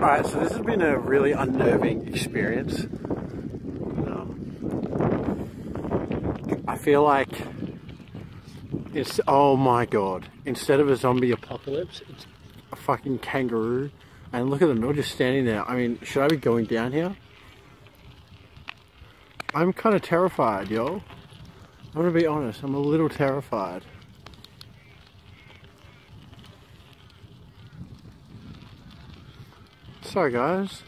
Alright, so this has been a really unnerving experience. I feel like it's, oh my god, instead of a zombie apocalypse, it's a fucking kangaroo. And look at them, they're just standing there. I mean, should I be going down here? I'm kind of terrified, yo. I'm gonna be honest, I'm a little terrified. Sorry guys.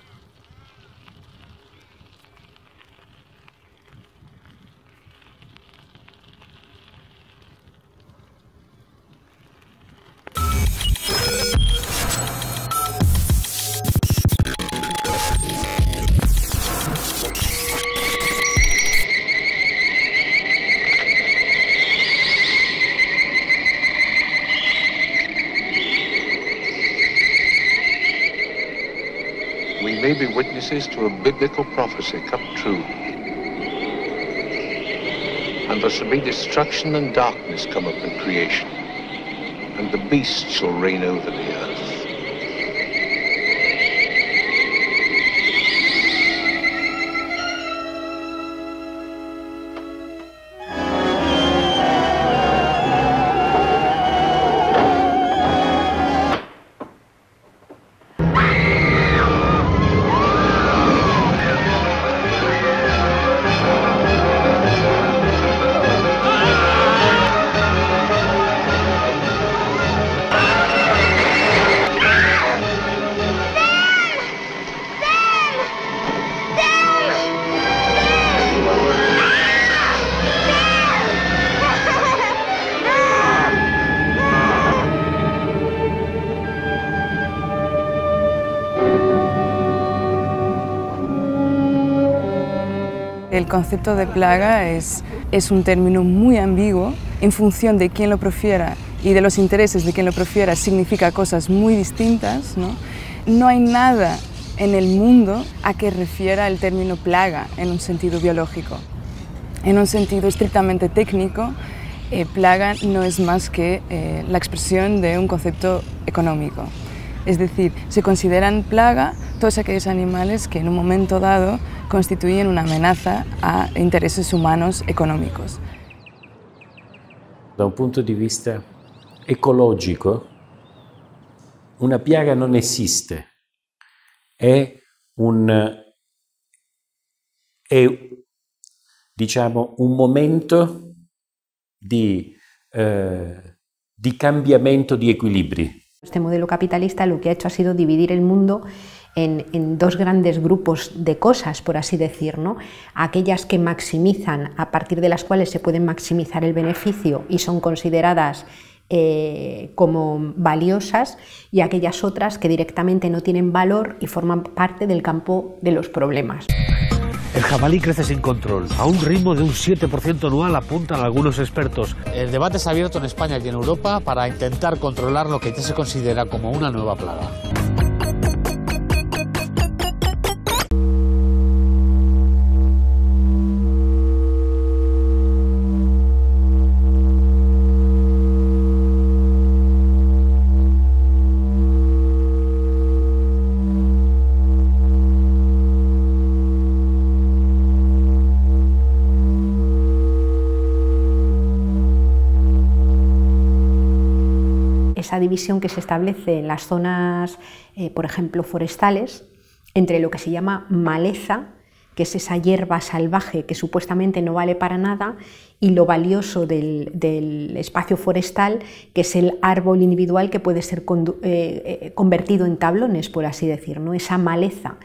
We may be witnesses to a biblical prophecy come true. And there shall be destruction and darkness come upon creation, and the beast shall reign over the earth. El concepto de plaga es un término muy ambiguo. En función de quién lo profiera y de los intereses de quien lo profiera, significa cosas muy distintas, ¿no? No hay nada en el mundo a que refiera el término plaga en un sentido biológico. En un sentido estrictamente técnico, plaga no es más que la expresión de un concepto económico. Es decir, se consideran plaga todos aquellos animales que en un momento dado constituyen una amenaza a intereses humanos económicos. Da un punto di vista ecologico, una piaga non esiste, è diciamo, un momento di cambiamento di equilibri. Este modelo capitalista lo que ha hecho ha sido dividir el mundo en dos grandes grupos de cosas, por así decir, ¿no? Aquellas que maximizan, a partir de las cuales se puede maximizar el beneficio y son consideradas como valiosas, y aquellas otras que directamente no tienen valor y forman parte del campo de los problemas. El jabalí crece sin control, a un ritmo de un 7% anual, apuntan algunos expertos. El debate es abierto en España y en Europa para intentar controlar lo que ya se considera como una nueva plaga. Esa división que se establece en las zonas, por ejemplo, forestales, entre lo que se llama maleza, que es esa hierba salvaje que supuestamente no vale para nada, y lo valioso del espacio forestal, que es el árbol individual que puede ser convertido en tablones, por así decir, ¿no? Esa maleza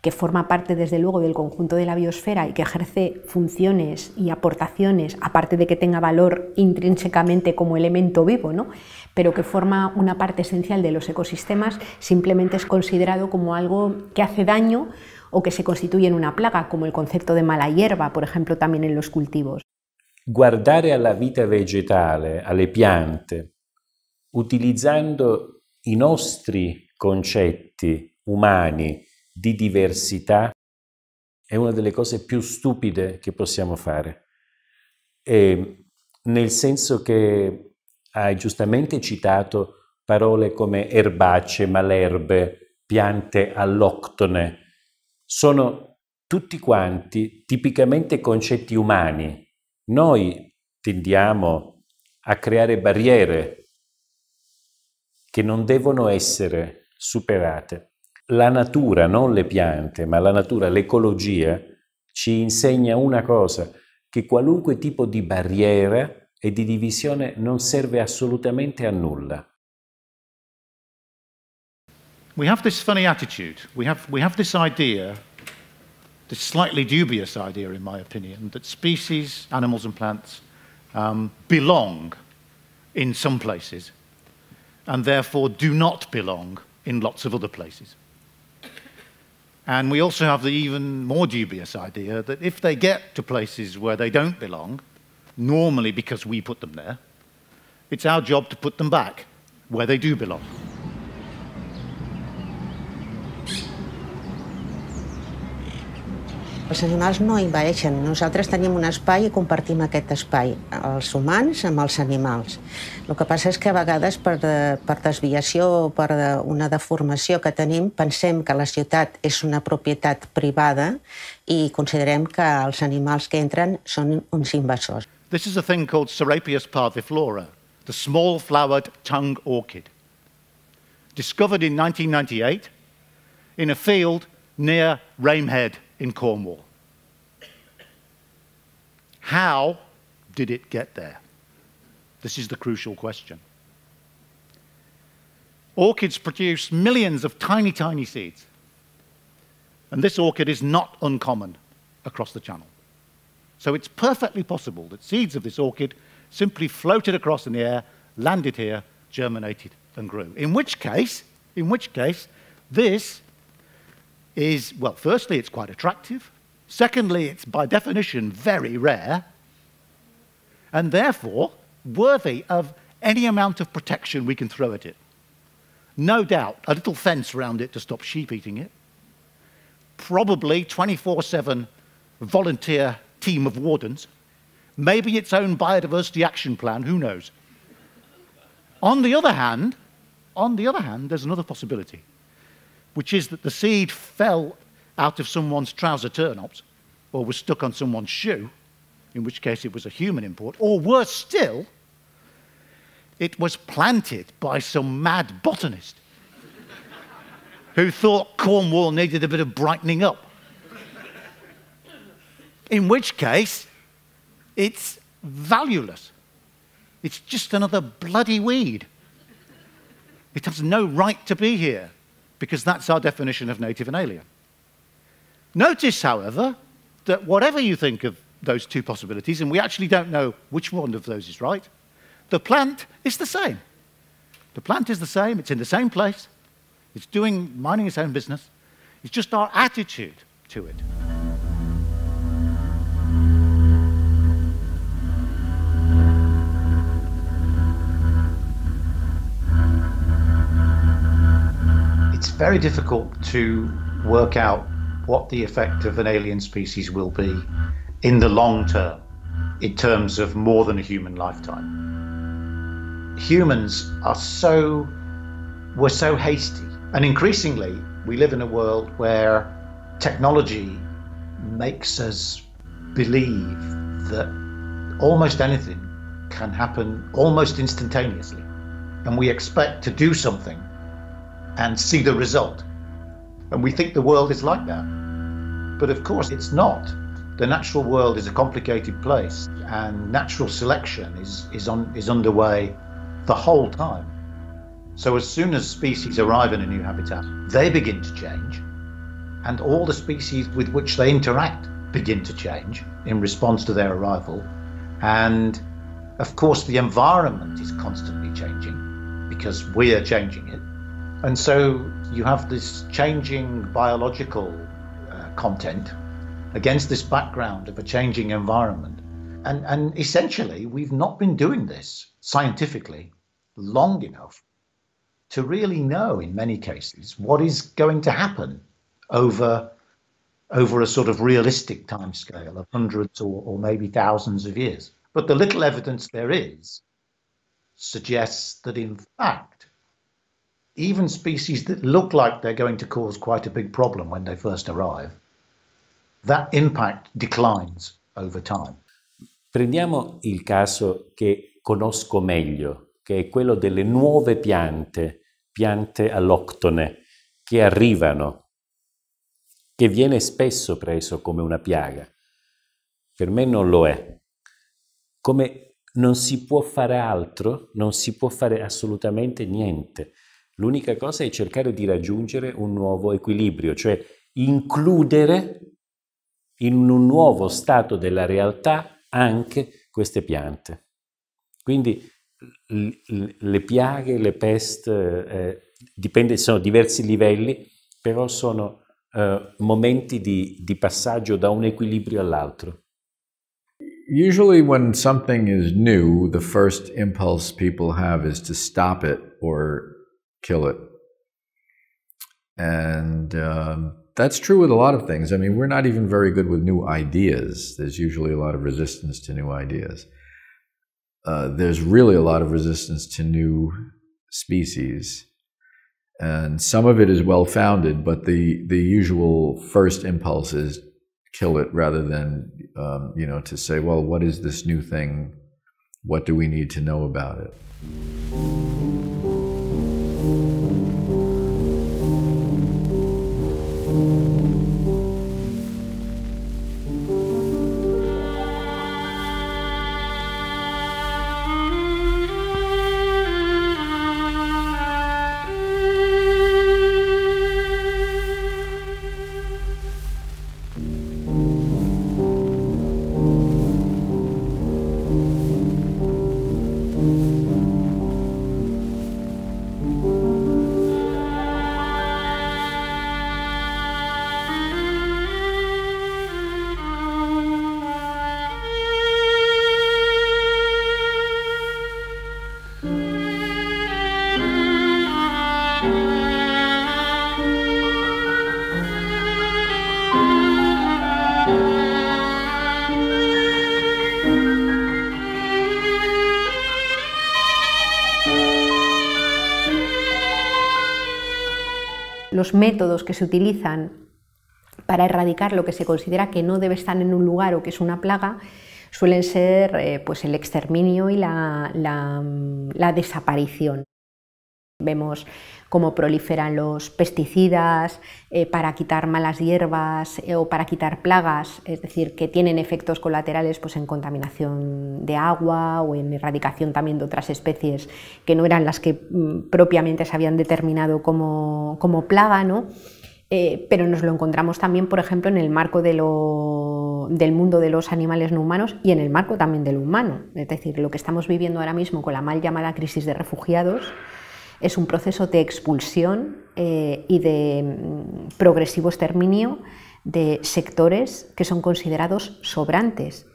que forma parte desde luego del conjunto de la biosfera y que ejerce funciones y aportaciones, aparte de que tenga valor intrínsecamente como elemento vivo, ¿no? Pero que forma una parte esencial de los ecosistemas, simplemente es considerado como algo que hace daño o que se constituye en una plaga, como el concepto de mala hierba, por ejemplo, también en los cultivos. Guardare alla vita vegetale, alle piante, utilizzando i nostri concetti umani di diversità, è una delle cose più stupide che possiamo fare. Nel senso che hai giustamente citato parole come erbacce, malerbe, piante alloctone, sono tutti quanti tipicamente concetti umani. Noi tendiamo a creare barriere che non devono essere superate. La natura, non le piante, ma la natura, l'ecologia, ci insegna una cosa, che qualunque tipo di barriera e di divisione non serve assolutamente a nulla. We have this funny attitude. We have this idea, this slightly dubious idea, in my opinion, that species, animals and plants, belong in some places and therefore do not belong in lots of other places. And we also have the even more dubious idea that if they get to places where they don't belong, normally because we put them there, it's our job to put them back where they do belong. Els animals no invadeixen. Nosaltres tenim un espai i compartim aquest espai, els humans amb els animals. El que passa és que a vegades per desviació o per una deformació que tenim pensem que la ciutat és una propietat privada i considerem que els animals que entren són uns invasors. This is a thing called Serapius parviflora, the small-flowered tongue orchid, discovered in 1998 in a field near Ramehead in Cornwall. How did it get there? This is the crucial question. Orchids produce millions of tiny, tiny seeds. And this orchid is not uncommon across the channel. So it's perfectly possible that seeds of this orchid simply floated across in the air, landed here, germinated and grew. In which case, this is, well, firstly, it's quite attractive. Secondly, it's by definition very rare, and therefore worthy of any amount of protection we can throw at it. No doubt, a little fence around it to stop sheep eating it. Probably 24/7 volunteer team of wardens. Maybe its own biodiversity action plan, who knows? On the other hand, there's another possibility, which is that the seed fell out of someone's trouser turnops or was stuck on someone's shoe, in which case it was a human import, or worse still, it was planted by some mad botanist who thought Cornwall needed a bit of brightening up. In which case, it's valueless. It's just another bloody weed. It has no right to be here, because that's our definition of native and alien. Notice, however, that whatever you think of those two possibilities, and we actually don't know which one of those is right, the plant is the same. The plant is the same, it's in the same place, it's minding its own business. It's just our attitude to it. It's very difficult to work out what the effect of an alien species will be in the long term, in terms of more than a human lifetime. Humans we're so hasty, and increasingly we live in a world where technology makes us believe that almost anything can happen almost instantaneously, and we expect to do something and see the result. And we think the world is like that. But of course it's not. The natural world is a complicated place, and natural selection is underway the whole time. So as soon as species arrive in a new habitat, they begin to change, and all the species with which they interact begin to change in response to their arrival. And of course the environment is constantly changing because we are changing it. And so you have this changing biological content against this background of a changing environment. And essentially, we've not been doing this scientifically long enough to really know, in many cases, what is going to happen over a sort of realistic timescale of hundreds or maybe thousands of years. But the little evidence there is suggests that, in fact, even species that look like they're going to cause quite a big problem when they first arrive, that impact declines over time. Prendiamo il caso che conosco meglio, che è quello delle nuove piante alloctone che arrivano, che viene spesso preso come una piaga. Per me non lo è. Come non si può fare altro, non si può fare assolutamente niente. L'unica cosa è cercare di raggiungere un nuovo equilibrio, cioè includere in un nuovo stato della realtà anche queste piante. Quindi le piaghe, le peste, dipende, sono diversi livelli, però sono momenti di passaggio da un equilibrio all'altro. Usually when something is new, the first impulse people have is to stop it or kill it. And that's true with a lot of things. I mean, we're not even very good with new ideas. There's usually a lot of resistance to new ideas. There's really a lot of resistance to new species. And some of it is well-founded, but the usual first impulse is kill it rather than, to say, well, what is this new thing? What do we need to know about it? Los métodos que se utilizan para erradicar lo que se considera que no debe estar en un lugar o que es una plaga suelen ser pues el exterminio y la desaparición. Vemos cómo proliferan los pesticidas para quitar malas hierbas o para quitar plagas, es decir, que tienen efectos colaterales pues, en contaminación de agua o en erradicación también de otras especies que no eran las que propiamente se habían determinado como plaga, ¿no? Pero nos lo encontramos también, por ejemplo, en el marco del mundo de los animales no humanos y en el marco también del humano. Es decir, lo que estamos viviendo ahora mismo con la mal llamada crisis de refugiados es un proceso de expulsión y de progresivo exterminio de sectores que son considerados sobrantes.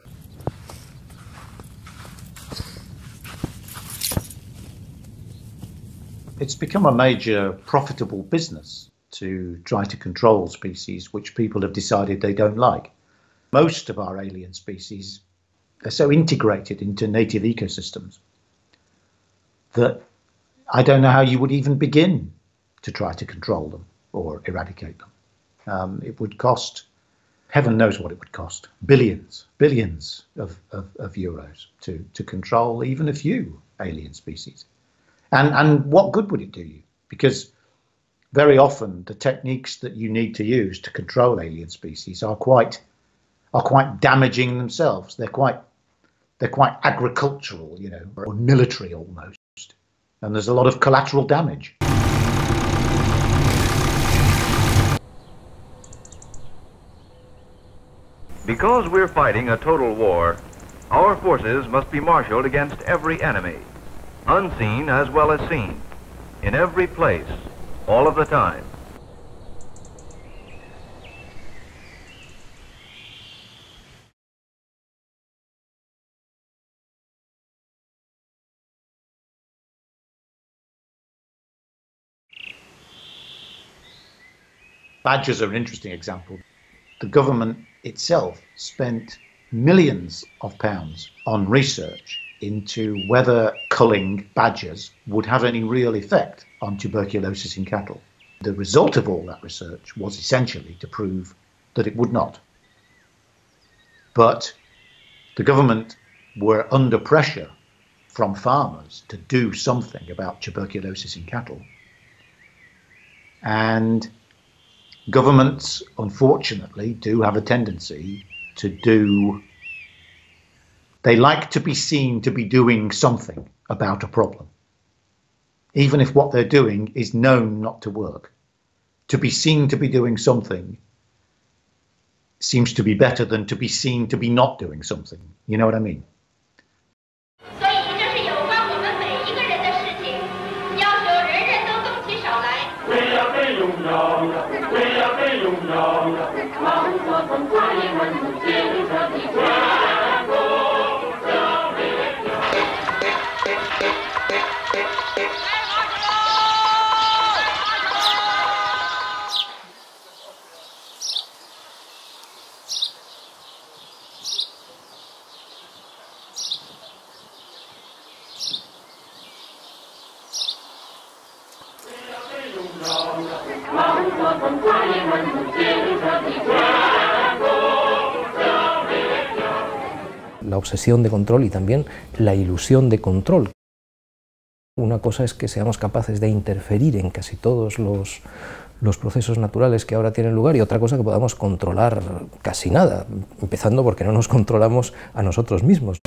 It's become a major profitable business to try to control species which people have decided they don't like. Most of our alien species are so integrated into native ecosystems that I don't know how you would even begin to try to control them or eradicate them. It would cost, heaven knows what it would cost, billions of euros to control even a few alien species. And what good would it do you? Because very often the techniques that you need to use to control alien species are quite damaging themselves. They're quite agricultural, or military almost. And there's a lot of collateral damage. Because we're fighting a total war, our forces must be marshaled against every enemy, unseen as well as seen, in every place, all of the time. Badgers are an interesting example. The government itself spent millions of pounds on research into whether culling badgers would have any real effect on tuberculosis in cattle. The result of all that research was essentially to prove that it would not. But the government were under pressure from farmers to do something about tuberculosis in cattle. And governments, unfortunately, do have a tendency to do... They like to be seen to be doing something about a problem, even if what they're doing is known not to work. To be seen to be doing something seems to be better than to be seen to be not doing something. You know what I mean? La obsesión de control y también la ilusión de control. Una cosa es que seamos capaces de interferir en casi todos los procesos naturales que ahora tienen lugar y otra cosa que podamos controlar casi nada, empezando porque no nos controlamos a nosotros mismos.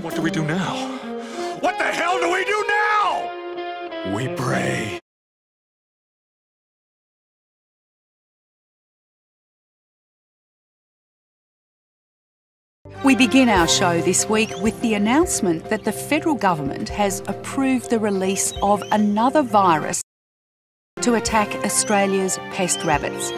What do we do now? What the hell do we do now? We pray. We begin our show this week with the announcement that the federal government has approved the release of another virus to attack Australia's pest rabbits.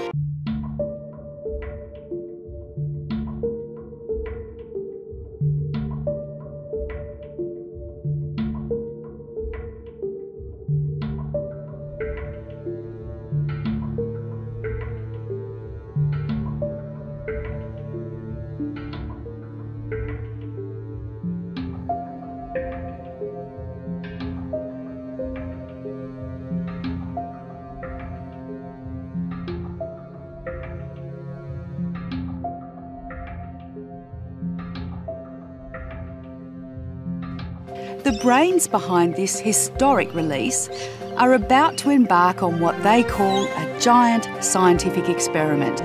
The brains behind this historic release are about to embark on what they call a giant scientific experiment.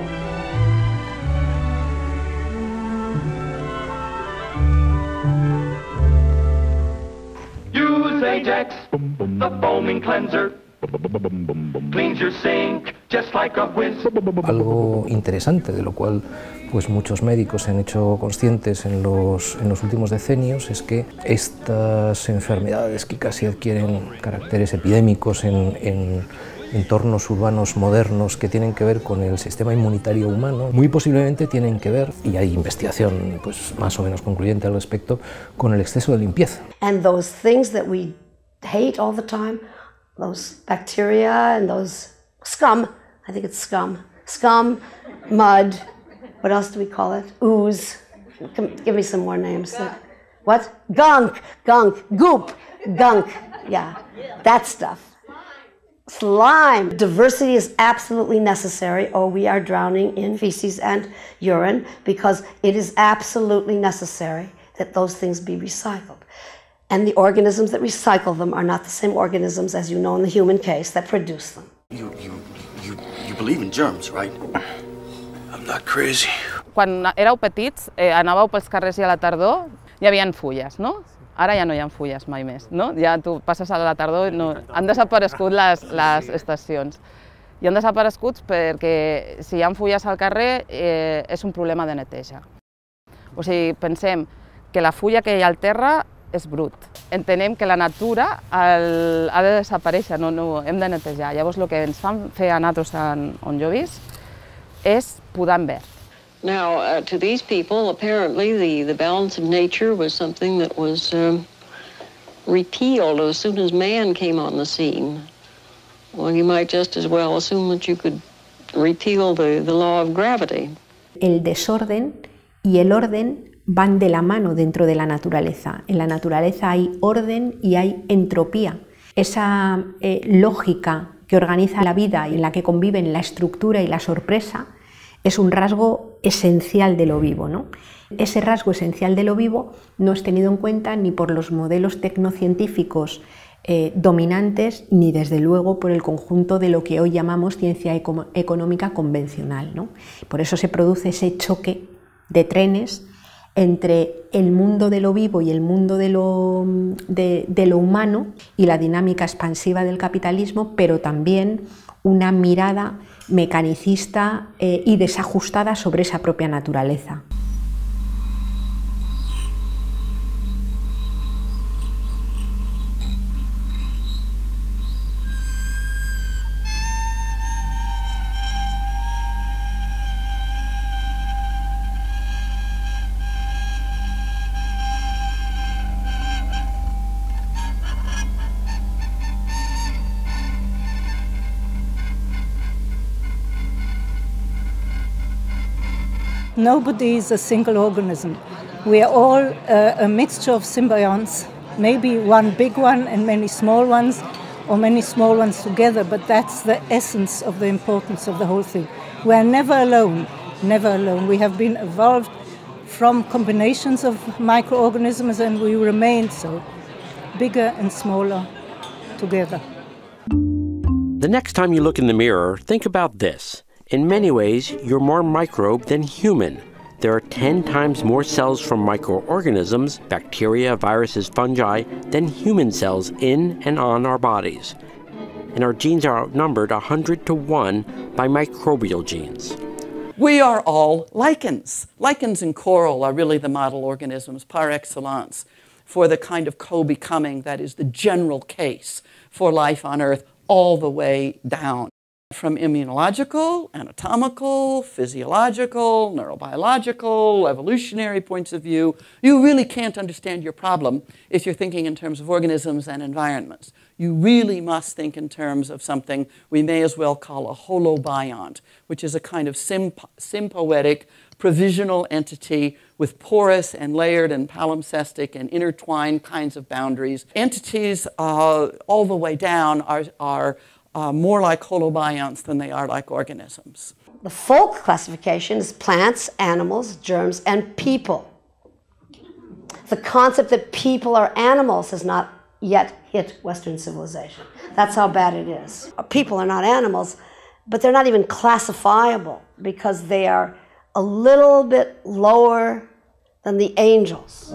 Use Ajax, the foaming cleanser. Cleans your sink just like a whiz. Algo interesante, de lo cual pues muchos médicos se han hecho conscientes en los últimos decenios, es que estas enfermedades que casi adquieren caracteres epidémicos en entornos urbanos modernos que tienen que ver con el sistema inmunitario humano, muy posiblemente tienen que ver, y hay investigación pues más o menos concluyente al respecto, con el exceso de limpieza. And those things that we hate all the time, those bacteria and those scum, I think it's scum, mud, what else do we call it? Ooze. Give me some more names. What? Gunk, goop, gunk. Yeah, that stuff. Slime. Diversity is absolutely necessary or we are drowning in feces and urine because it is absolutely necessary that those things be recycled. And the organisms that recycle them are not the same organisms, as you know in the human case, that produce them. You believe in germs, right? I'm not crazy. Quan éreu petits, anàveu pels carrers i a la tardor hi havia fulles, no? Ara ja no hi ha fulles mai més, no? Ja tu passes a la tardor i no... han desaparegut les estacions. I han desaparegut perquè si hi ha fulles al carrer és un problema de neteja. O sigui, pensem que la fulla que hi ha al terra és brut. Entenem que la natura ha de desaparèixer, no hem de netejar. Llavors el que ens fan fer a nosaltres on jo visc és podar en verd. Now, to these people, apparently the balance of nature was something that was repealed as soon as man came on the scene. well, you might just as well assume that you could repeal the law of gravity. El desorden y el orden van de la mano dentro de la naturaleza. En la naturaleza hay orden y hay entropía. Esa lógica que organiza la vida y en la que conviven la estructura y la sorpresa es un rasgo esencial de lo vivo, ¿no? Ese rasgo esencial de lo vivo no es tenido en cuenta ni por los modelos tecnocientíficos dominantes, ni desde luego por el conjunto de lo que hoy llamamos ciencia económica convencional, ¿no? Por eso se produce ese choque de trenes entre el mundo de lo vivo y el mundo de lo humano y la dinámica expansiva del capitalismo, pero también una mirada mecanicista y desajustada sobre esa propia naturaleza. Nobody is a single organism. We are all a mixture of symbionts, maybe one big one and many small ones, or many small ones together, but that's the essence of the importance of the whole thing. We are never alone, never alone. We have been evolved from combinations of microorganisms and we remain so, bigger and smaller together. The next time you look in the mirror, think about this. In many ways, you're more microbe than human. There are 10 times more cells from microorganisms, bacteria, viruses, fungi, than human cells in and on our bodies. And our genes are outnumbered 100 to 1 by microbial genes. We are all lichens. Lichens and coral are really the model organisms par excellence for the kind of co-becoming that is the general case for life on Earth all the way down. From immunological, anatomical, physiological, neurobiological, evolutionary points of view, you really can't understand your problem if you're thinking in terms of organisms and environments. You really must think in terms of something we may as well call a holobiont, which is a kind of sympoetic, provisional entity with porous and layered and palimpsestic and intertwined kinds of boundaries. Entities all the way down are more like holobionts than they are like organisms. The folk classification is plants, animals, germs, and people. The concept that people are animals has not yet hit Western civilization. That's how bad it is. People are not animals, but they're not even classifiable because they are a little bit lower than the angels.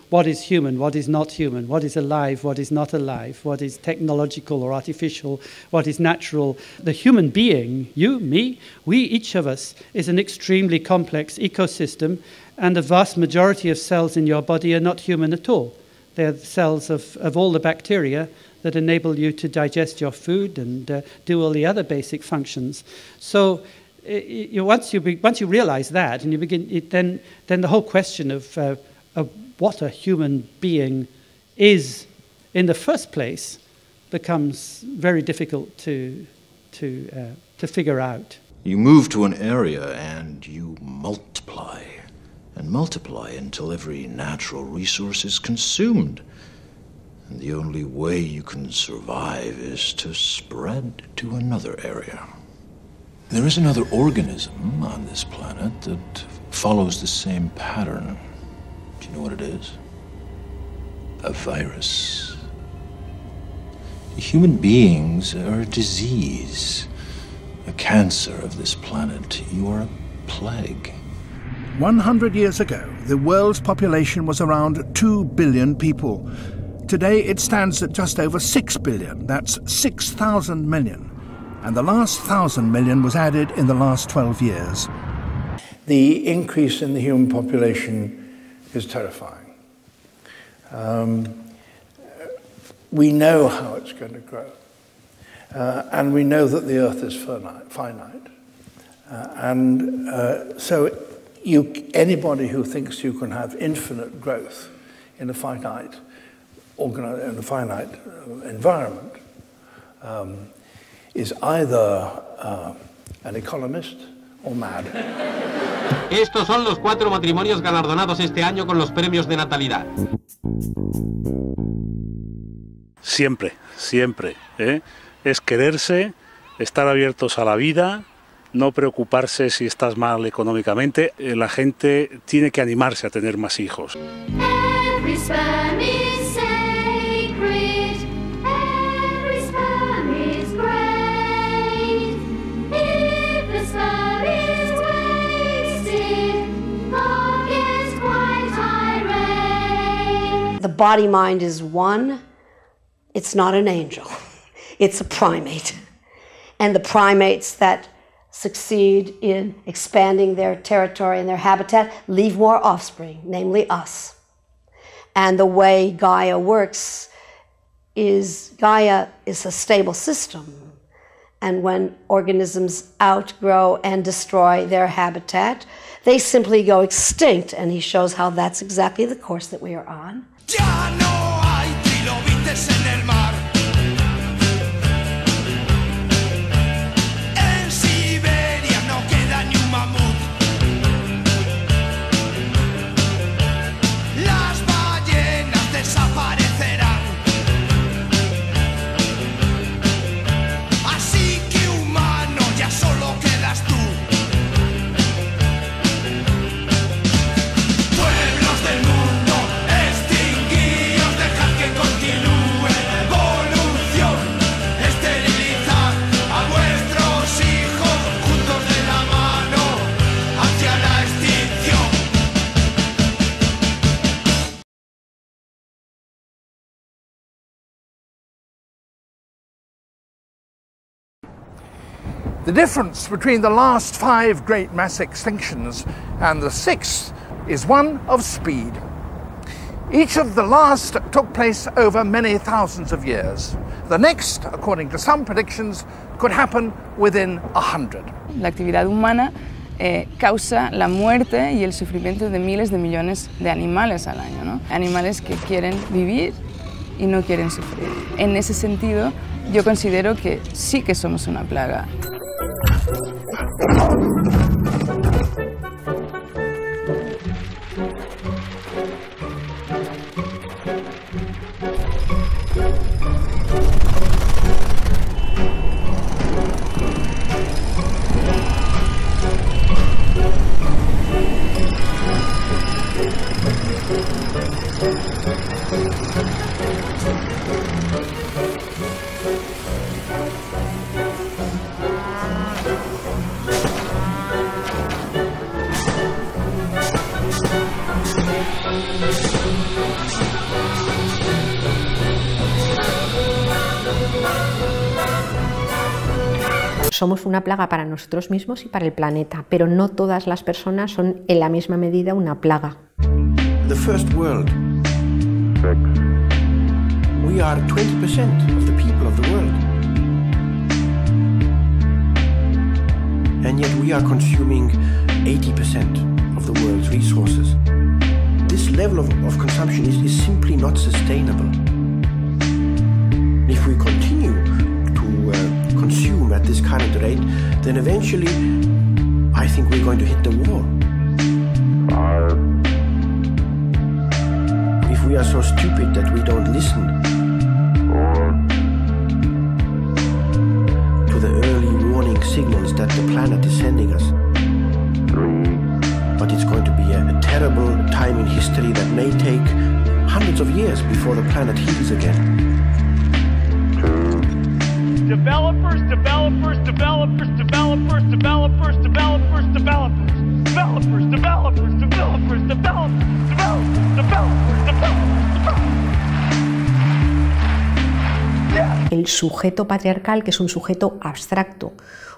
What is human, what is not human, what is alive, what is not alive, what is technological or artificial, what is natural. The human being, you, me, we, each of us, is an extremely complex ecosystem, and the vast majority of cells in your body are not human at all. They're cells of all the bacteria that enable you to digest your food and do all the other basic functions. So once you realize that, and you begin, then the whole question of what a human being is in the first place becomes very difficult to figure out. You move to an area and you multiply and multiply until every natural resource is consumed. And the only way you can survive is to spread to another area. There is another organism on this planet that follows the same pattern. Do you know what it is? A virus. Human beings are a disease, a cancer of this planet. You are a plague. 100 years ago, the world's population was around 2 billion people. Today, it stands at just over 6 billion. That's 6,000 million. And the last 1,000 million was added in the last 12 years. the increase in the human population is terrifying. We know how it's going to grow, and we know that the Earth is finite. So anybody who thinks you can have infinite growth in a finite environment is either an economist or mad. Estos son los 4 matrimonios galardonados este año con los premios de natalidad. Siempre, siempre, es quererse, estar abiertos a la vida, no preocuparse si estás mal económicamente. La gente tiene que animarse a tener más hijos. Every sperm is sacred, every sperm is great. If the sperm is wasted, God is quite irate. The body-mind is one. It's not an angel. It's a primate. And the primates that succeed in expanding their territory and their habitat leave more offspring, namely us. And the way Gaia works is, Gaia is a stable system. And when organisms outgrow and destroy their habitat, they simply go extinct. And he shows how that's exactly the course that we are on. Ya no hay trilobites en el mar. En Siberia no queda ni un mamut. Las ballenas desaparecerán. Así que humano ya solo quedas tú. Pueblos del mundo, extinguíos, dejad que continúe la evolución. Esterilizad a vuestros hijos juntos de la mano hacia la extinción. The difference between the last 5 great mass extinctions and the 6th is one of speed. Each of the last took place over many thousands of years. The next, according to some predictions, could happen within 100. La actividad humana causa la muerte y el sufrimiento de miles de millones de animales al año, ¿no? Animales que quieren vivir y no quieren sufrir. En ese sentido, yo considero que sí que somos una plaga. Somos una plaga para nosotros mismos y para el planeta, pero no todas las personas son en la misma medida una plaga. The first world. We are 20% of the people of the world. And yet we are consuming 80% of the world's resources. This level of consumption is simply not sustainable. If we continue to consume at this current rate, then eventually I think we're going to hit the wall. If we are so stupid that we don't listen to the early warning signals that the planet is sending us, but it's going to be a terrible time in history that may take hundreds of years before the planet heals again. Developers, developers, developers, developers, developers, developers, developers, developers, developers, developers, developers, developers, developers, developers. El sujeto patriarcal, que es un sujeto abstracto,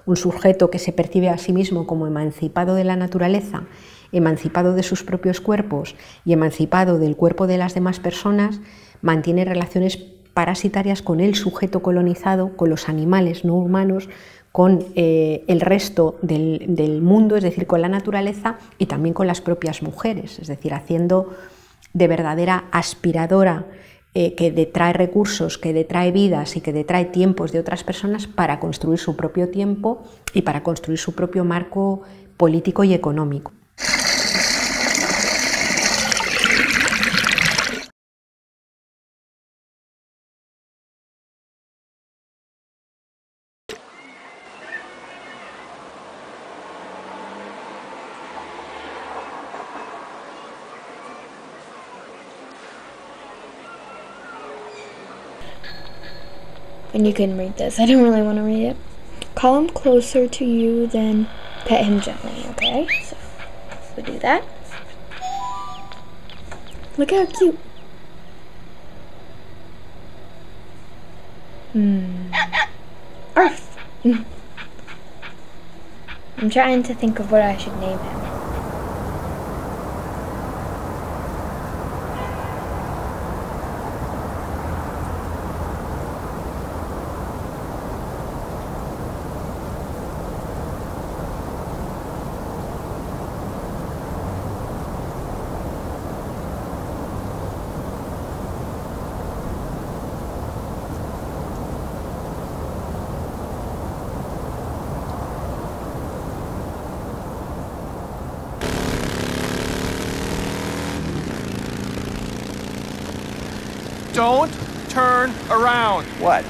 un sujeto que se percibe a sí mismo como emancipado de la naturaleza, emancipado de sus propios cuerpos y emancipado del cuerpo de las demás personas, mantiene relaciones parasitarias con el sujeto colonizado, con los animales no humanos, con el resto del mundo, es decir, con la naturaleza y también con las propias mujeres, es decir, haciendo de verdadera aspiradora que detrae recursos, que detrae vidas y que detrae tiempos de otras personas para construir su propio tiempo y para construir su propio marco político y económico. And you can read this. I don't really want to read it. Call him closer to you, then pet him gently, okay? So do that. Look how cute. Earth. I'm trying to think of what I should name him. Don't turn around. What?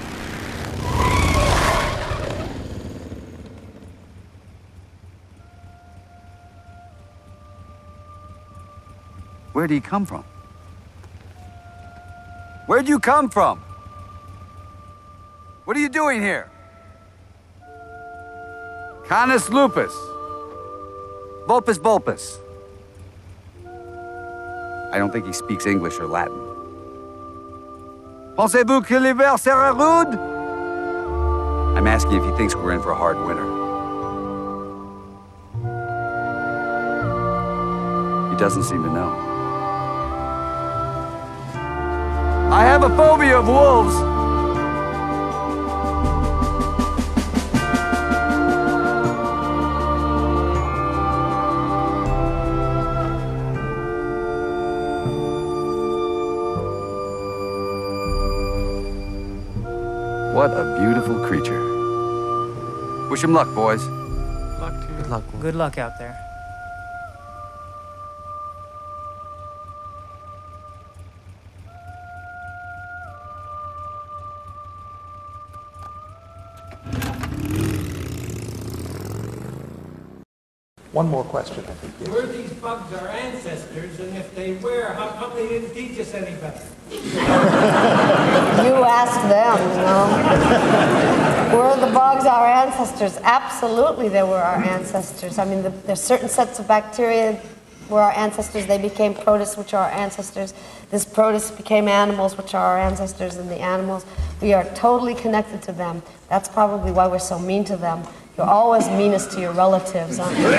Where did he come from? Where'd you come from? What are you doing here? Canis lupus. Vulpus vulpus. I don't think he speaks English or Latin. Pensez-vous que l'hiver sera rude? I'm asking if he thinks we're in for a hard winter. He doesn't seem to know. I have a phobia of wolves. What a beautiful creature. Wish him luck, boys. Luck to you. Good luck. Good luck out there. One more question, I think. Yes. Were these bugs our ancestors, and if they were, how come they didn't teach us any better? You ask them, you know. Were the bugs our ancestors? Absolutely, they were our ancestors. I mean, there's certain sets of bacteria were our ancestors. They became protists, which are our ancestors. This protists became animals, which are our ancestors, and the animals, we are totally connected to them. That's probably why we're so mean to them. You're always meanest to your relatives, aren't you?